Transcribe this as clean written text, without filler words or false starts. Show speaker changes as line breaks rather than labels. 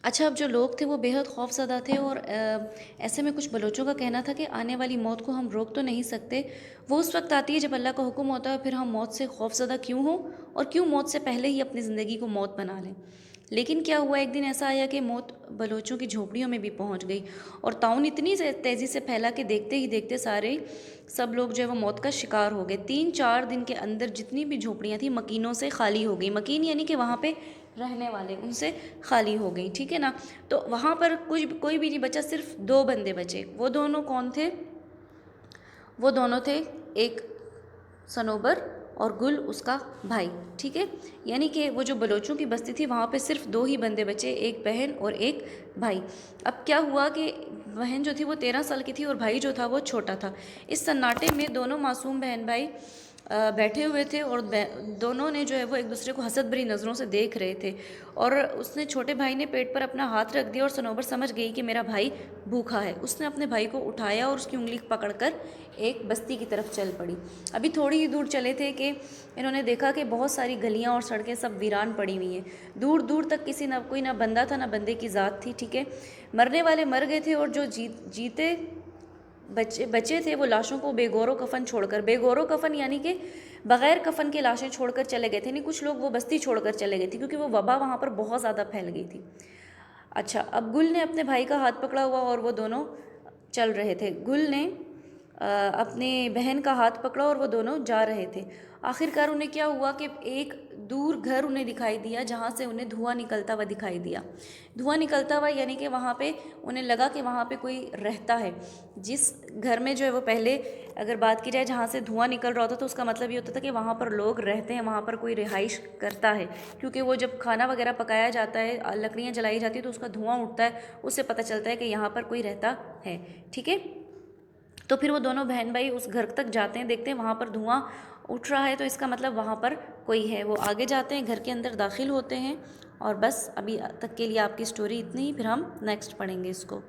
अच्छा, अब जो लोग थे वो बेहद खौफ़ज़दा थे और ऐसे में कुछ बलोचों का कहना था कि आने वाली मौत को हम रोक तो नहीं सकते। वो उस वक़्त आती है जब अल्लाह का हुक्म होता है, फिर हम मौत से खौफ़ज़दा क्यों हों और क्यों मौत से पहले ही अपनी ज़िंदगी को मौत बना लें। लेकिन क्या हुआ, एक दिन ऐसा आया कि मौत बलोचों की झोपड़ियों में भी पहुँच गई और ताउन इतनी तेज़ी से फैला कि देखते ही देखते सारे सब लोग जो है वो मौत का शिकार हो गए। 3-4 दिन के अंदर जितनी भी झोपड़ियाँ थी मकीनों से खाली हो गई। मकीन यानी कि वहाँ पे रहने वाले, उनसे खाली हो गई, ठीक है ना। तो वहाँ पर कुछ कोई भी नहीं बचा, सिर्फ 2 बंदे बचे। वो दोनों कौन थे? वो दोनों थे, एक सनोबर और गुल उसका भाई, ठीक है। यानी कि वो जो बलोचों की बस्ती थी वहाँ पे सिर्फ 2 ही बंदे बचे, एक बहन और एक भाई। अब क्या हुआ कि बहन जो थी वो 13 साल की थी और भाई जो था वो छोटा था। इस सन्नाटे में दोनों मासूम बहन भाई बैठे हुए थे और दोनों ने जो है वो एक दूसरे को हसद भरी नज़रों से देख रहे थे। और उसने, छोटे भाई ने पेट पर अपना हाथ रख दिया और सनोबर समझ गई कि मेरा भाई भूखा है। उसने अपने भाई को उठाया और उसकी उंगली पकड़कर एक बस्ती की तरफ चल पड़ी। अभी थोड़ी ही दूर चले थे कि इन्होंने देखा कि बहुत सारी गलियां और सड़कें सब वीरान पड़ी हुई हैं। दूर दूर तक किसी ना कोई, ना बंदा था ना बंदे की ज़ात थी, ठीक है। मरने वाले मर गए थे और जो जीते बच्चे बचे थे वो लाशों को बेगौरो कफन छोड़कर, बेगौरो कफन यानी कि बग़ैर कफन के लाशें छोड़कर चले गए थे। नहीं, कुछ लोग वो बस्ती छोड़कर चले गए थे क्योंकि वो वबा वहाँ पर बहुत ज़्यादा फैल गई थी। अच्छा, अब गुल ने अपने भाई का हाथ पकड़ा हुआ और वो दोनों चल रहे थे। गुल ने अपने बहन का हाथ पकड़ा और वो दोनों जा रहे थे। आखिरकार उन्हें क्या हुआ कि एक दूर घर उन्हें दिखाई दिया जहाँ से उन्हें धुआं निकलता हुआ दिखाई दिया। धुआं निकलता हुआ यानी कि वहाँ पे उन्हें लगा कि वहाँ पे कोई रहता है। जिस घर में जो है वो पहले, अगर बात की जाए जहाँ से धुआं निकल रहा होता तो उसका मतलब ये होता था कि वहाँ पर लोग रहते हैं, वहाँ पर कोई रिहाइश करता है। क्योंकि वो जब खाना वगैरह पकाया जाता है, लकड़ियाँ जलाई जाती है तो उसका धुआं उठता है, उससे पता चलता है कि यहाँ पर कोई रहता है, ठीक है। तो फिर वो दोनों बहन भाई उस घर तक जाते हैं, देखते हैं वहाँ पर धुआं उठ रहा है तो इसका मतलब वहाँ पर कोई है। वो आगे जाते हैं, घर के अंदर दाखिल होते हैं और बस अभी तक के लिए आपकी स्टोरी इतनी ही, फिर हम नेक्स्ट पढ़ेंगे इसको।